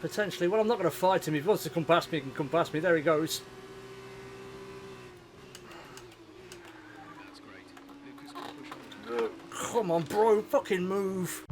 Potentially. Well, I'm not going to fight him. If he wants to come past me, he can come past me. There he goes. That's great. Lucas can push on. Come on, bro. Fucking move.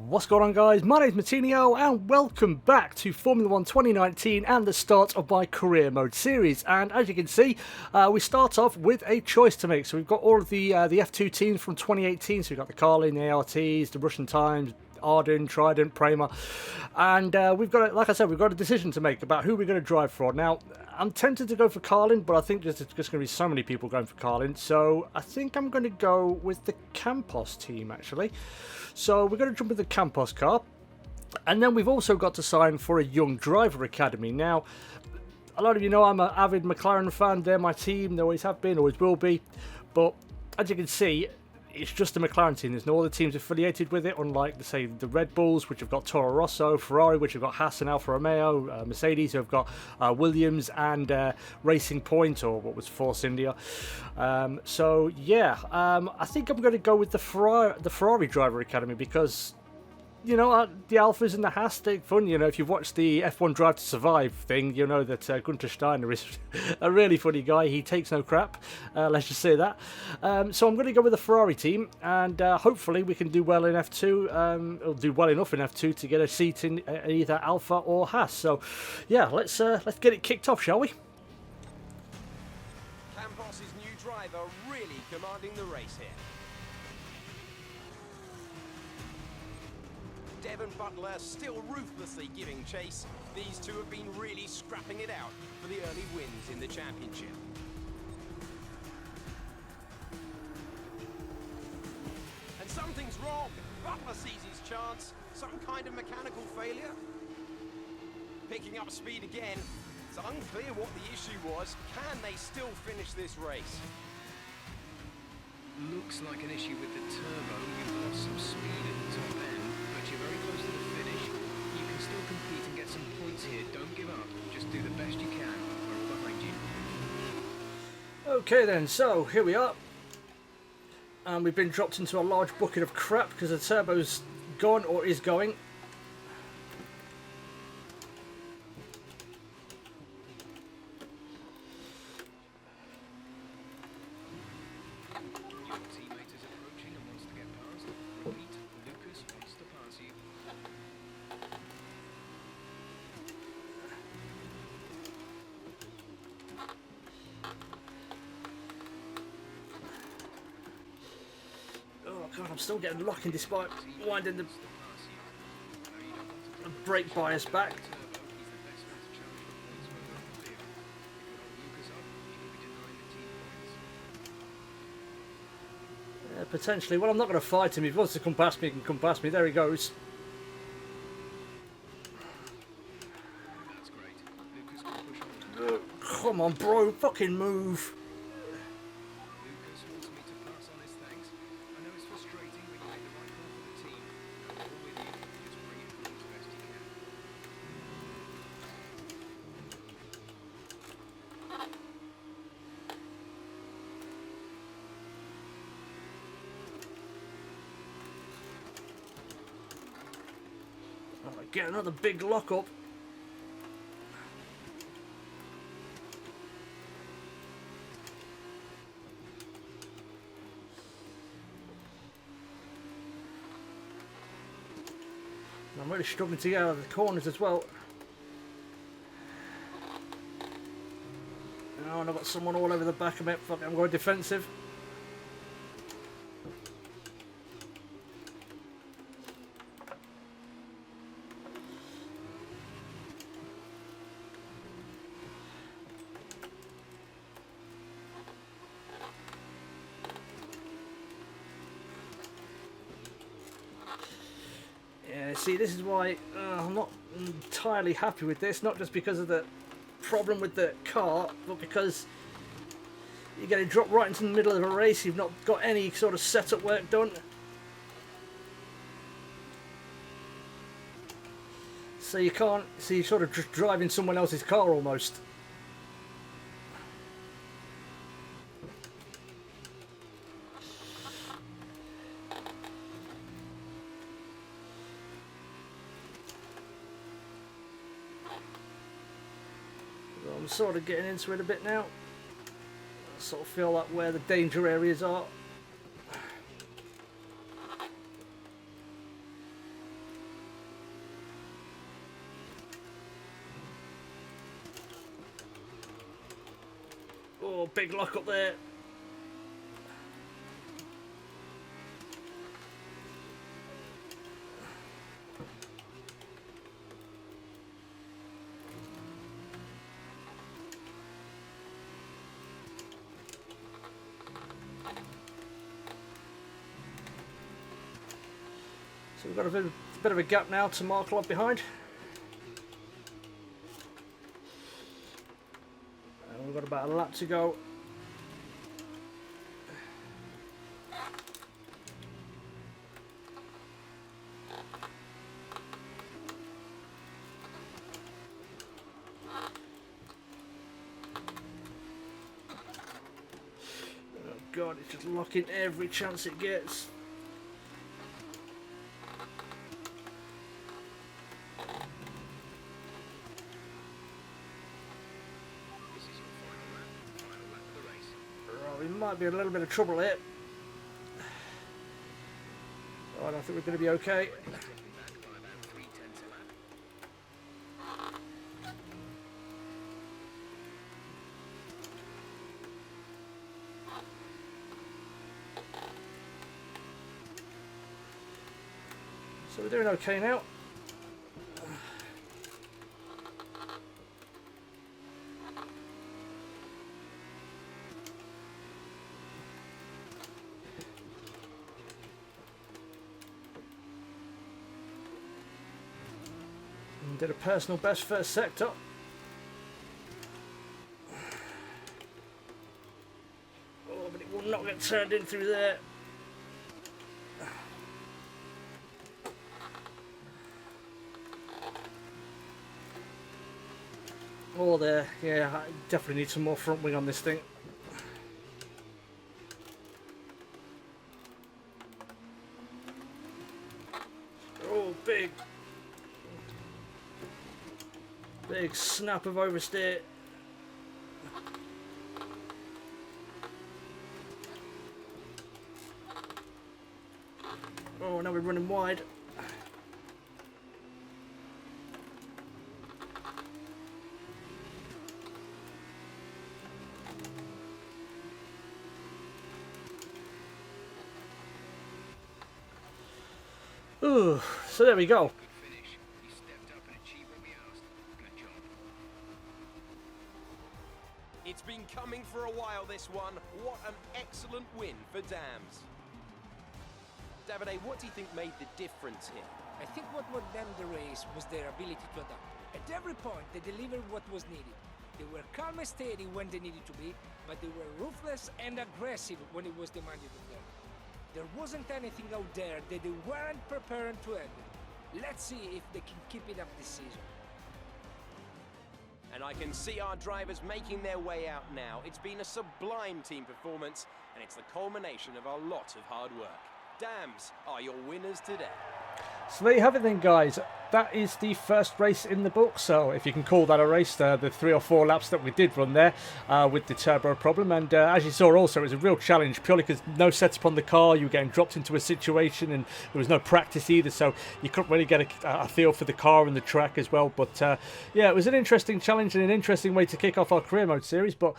What's going on, guys? My name's Martinio and welcome back to Formula 1 2019 and the start of my career mode series. And as you can see, we start off with a choice to make. So we've got all of the F2 teams from 2018. So we've got the Carlin, the ARTs, the Russian Times, Arden, Trident, Prema, and we've got, like I said, we've got a decision to make about who we're going to drive for. Now, I'm tempted to go for Carlin, but I think there's just going to be so many people going for Carlin, so I think I'm going to go with the Campos team, actually. So we're going to jump in the Campos car, and then we've also got to sign for a young driver academy. Now, a lot of you know I'm an avid McLaren fan. They're my team. They always have been, always will be, but as you can see, it's just the McLaren team. There's no other teams affiliated with it, unlike, say, the Red Bulls, which have got Toro Rosso, Ferrari, which have got Haas and Alfa Romeo, Mercedes, who have got Williams and Racing Point, or what was Force India. So, yeah, I think I'm going to go with the Ferrari Driver Academy because, you know, the Alphas and the Haas, they're fun. You know, if you've watched the F1 Drive to Survive thing, you know that Gunther Steiner is a really funny guy. He takes no crap, let's just say that. So I'm going to go with the Ferrari team, and hopefully we can do well in F2, or do well enough in F2 to get a seat in either Alpha or Haas. So, yeah, let's get it kicked off, shall we? Campos' new driver really commanding the race here. Devon Butler still ruthlessly giving chase. These two have been really scrapping it out for the early wins in the championship. And something's wrong. Butler sees his chance. Some kind of mechanical failure. Picking up speed again. It's unclear what the issue was. Can they still finish this race? Looks like an issue with the turbo. You've lost some speed at the top end, but you're very close to the finish. You can still compete and get some points here. Don't give up. Just do the best you can. We're all behind you. Okay then, so here we are. And we've been dropped into a large bucket of crap because the turbo's gone or is going. Your teammate is approaching and wants to get past. Repeat, Lucas wants to pass you. Oh god, I'm still getting locking despite winding the brake bias back. Potentially. Well, I'm not going to fight him. If he wants to come past me, he can come past me. There he goes. That's great. Lucas can push on. Come on, bro. Fucking move. Lucas wants me to pass on his thanks. I know it's frustrating, but you made the right call for the team. I'm all with you. Just bring it home as best you can. Alright, get another big lock up. I'm really struggling to get out of the corners as well. Oh, and I've got someone all over the back of it. Fuck it, I'm going defensive. Yeah, see, this is why I'm not entirely happy with this. Not just because of the problem with the car, but because you're getting dropped right into the middle of a race. You've not got any sort of setup work done. So you can't, so you're sort of just driving someone else's car almost. I'm sort of getting into it a bit now. I sort of feel like where the danger areas are. Oh, big lock up there. So we've got a bit of a gap now to Markle up behind. And we've got about a lap to go. Oh God, it's just locking every chance it gets. We might be in a little bit of trouble here. Oh, I don't think we're going to be okay. So we're doing okay now. Did a personal best first sector. Oh, but it will not get turned in through there. Oh, there. Yeah, I definitely need some more front wing on this thing. Oh, big snap of oversteer. Oh, now we're running wide. Ooh, so there we go. It's been coming for a while, this one. What an excellent win for Dams. Davide, what do you think made the difference here? I think what won them the race was their ability to adapt. At every point, they delivered what was needed. They were calm and steady when they needed to be, but they were ruthless and aggressive when it was demanded of them. There wasn't anything out there that they weren't prepared to handle. Let's see if they can keep it up this season. And I can see our drivers making their way out now. It's been a sublime team performance, and it's the culmination of a lot of hard work. Dams are your winners today. So there you have it then, guys. That is the first race in the book. So if you can call that a race, the 3 or 4 laps that we did run there with the turbo problem. And as you saw also, it was a real challenge purely because no setup on the car. You were getting dropped into a situation and there was no practice either. So you couldn't really get a feel for the car and the track as well. But yeah, it was an interesting challenge and an interesting way to kick off our career mode series. But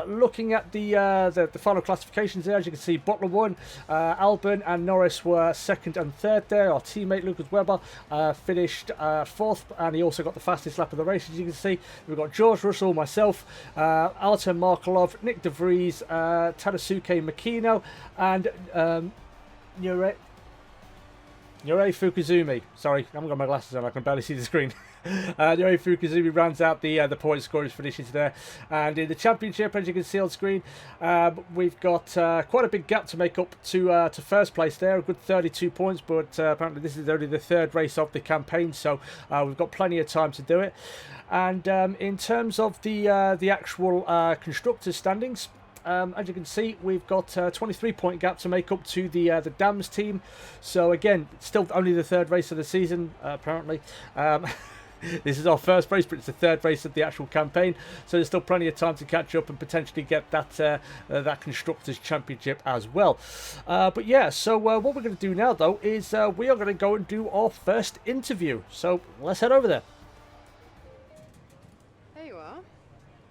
looking at the final classifications there, as you can see, Butler won. Albon and Norris were 2nd and 3rd there. Our teammate Lucas Webber finished 4th, and he also got the fastest lap of the race. As you can see, we've got George Russell, myself, Artem Markelov, Nick De Vries, Tadasuke Makino, and Nure Fukuzumi. Sorry, I haven't got my glasses on, I can barely see the screen. Nure Fukuzumi rounds out the point scorers finishes there. And in the championship, as you can see on screen, we've got quite a big gap to make up to first place there, a good 32 points, but apparently this is only the 3rd race of the campaign, so we've got plenty of time to do it. And in terms of the actual constructors standings, as you can see, we've got a 23-point gap to make up to the Dams team. So again, still only the 3rd race of the season, apparently. This is our first race, but it's the third race of the actual campaign, so there's still plenty of time to catch up and potentially get that that Constructors' Championship as well. But yeah, so what we're going to do now, though, is we are going to go and do our first interview. So let's head over there. There you are.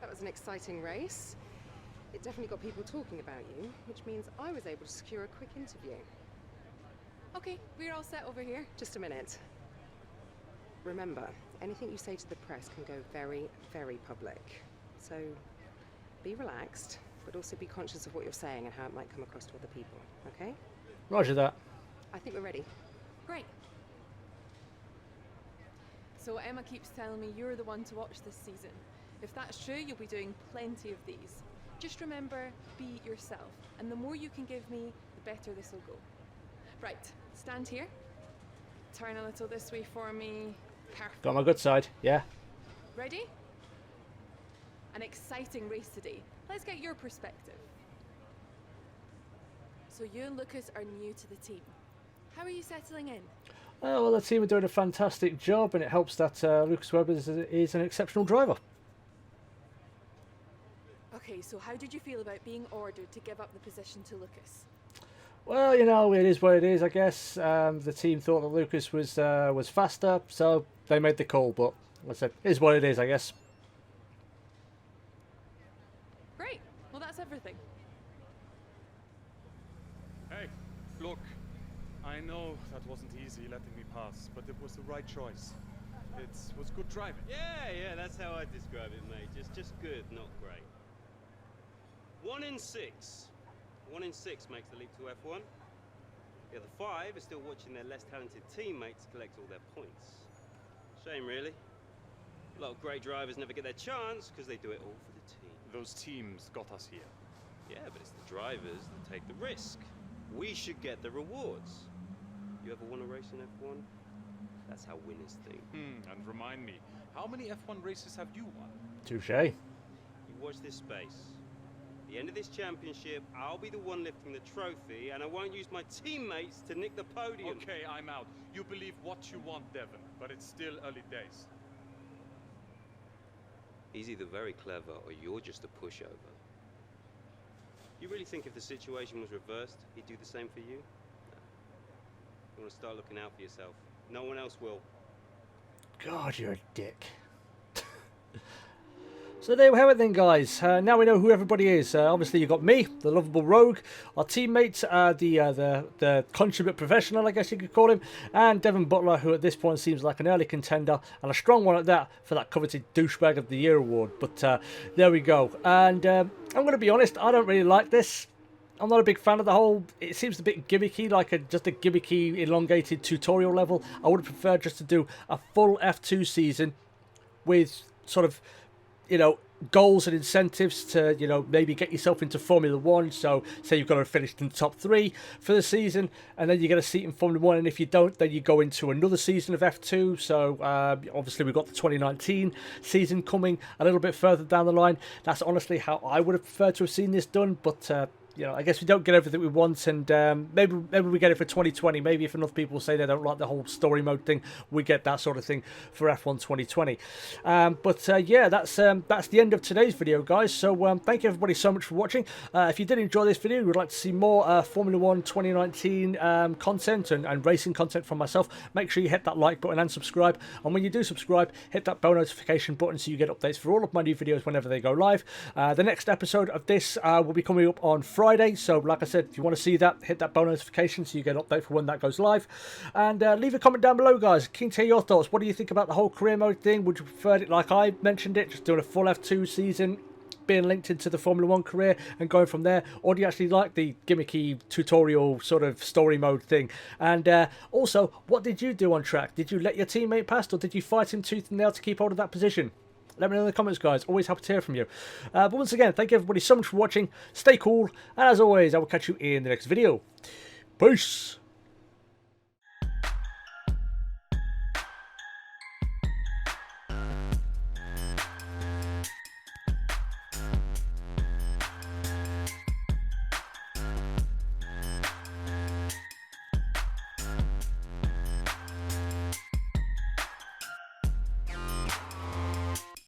That was an exciting race. It definitely got people talking about you, which means I was able to secure a quick interview. Okay, we're all set over here. Just a minute. Remember, anything you say to the press can go very, very public. So be relaxed, but also be conscious of what you're saying and how it might come across to other people, okay? Roger that. I think we're ready. Great. So Emma keeps telling me you're the one to watch this season. If that's true, you'll be doing plenty of these. Just remember, be yourself. And the more you can give me, the better this will go. Right, stand here. Turn a little this way for me. Perfect. Got my good side, yeah. Ready? An exciting race today. Let's get your perspective. So you and Lucas are new to the team. How are you settling in? Well, the team are doing a fantastic job, and it helps that Lucas Webber is an exceptional driver. Okay, so how did you feel about being ordered to give up the position to Lucas? Well, you know, it is what it is, I guess. The team thought that Lucas was faster, so they made the call. But like I said, it is what it is, I guess. Great. Well, that's everything. Hey, look. I know that wasn't easy letting me pass, but it was the right choice. It was good driving. Yeah, that's how I describe it, mate. Just good, not great. 1 in 6. 1 in 6 makes the leap to F1. The other 5 are still watching their less talented teammates collect all their points. Shame, really. A lot of great drivers never get their chance because they do it all for the team. Those teams got us here. Yeah, but it's the drivers that take the risk. We should get the rewards. You ever won a race in F1? That's how winners think. And remind me, how many F1 races have you won? Touché. You watch this space. At the end of this championship, I'll be the one lifting the trophy, and I won't use my teammates to nick the podium. Okay, I'm out. You believe what you want, Devon, but it's still early days. He's either very clever or you're just a pushover. You really think if the situation was reversed, he'd do the same for you? No. You want to start looking out for yourself. No one else will. God, you're a dick. So there we have it then, guys. Now we know who everybody is. Obviously, you've got me, the lovable rogue, our teammate, the consummate professional, I guess you could call him, and Devon Butler, who at this point seems like an early contender, and a strong one at that, for that coveted Douchebag of the Year award. But there we go. And I'm going to be honest, I don't really like this. I'm not a big fan of the whole, it seems a bit gimmicky, like just a gimmicky, elongated tutorial level. I would have preferred just to do a full F2 season with sort of, you know, goals and incentives to, you know, maybe get yourself into Formula 1. So say you've got to finish in the top 3 for the season, and then you get a seat in Formula 1, and if you don't, then you go into another season of F2. So obviously we've got the 2019 season coming a little bit further down the line. That's honestly how I would have preferred to have seen this done, but you know, I guess we don't get everything we want, and maybe we get it for 2020. Maybe if enough people say they don't like the whole story mode thing, we get that sort of thing for F1 2020. Yeah, that's the end of today's video, guys. So thank you everybody so much for watching. If you did enjoy this video, you would like to see more Formula 1 2019 content and racing content from myself, make sure you hit that like button and subscribe. And when you do subscribe, hit that bell notification button so you get updates for all of my new videos whenever they go live. The next episode of this will be coming up on Friday, so like I said, if you want to see that, hit that bell notification so you get an update for when that goes live. And leave a comment down below, guys. Keen to hear your thoughts. What do you think about the whole career mode thing? Would you prefer it like I mentioned it, just doing a full F2 season, being linked into the Formula 1 career and going from there? Or do you actually like the gimmicky tutorial sort of story mode thing? And also, what did you do on track? Did you let your teammate pass, or did you fight him tooth and nail to keep hold of that position? Let me know in the comments, guys. Always happy to hear from you. But once again, thank you everybody so much for watching. Stay cool. And as always, I will catch you in the next video. Peace.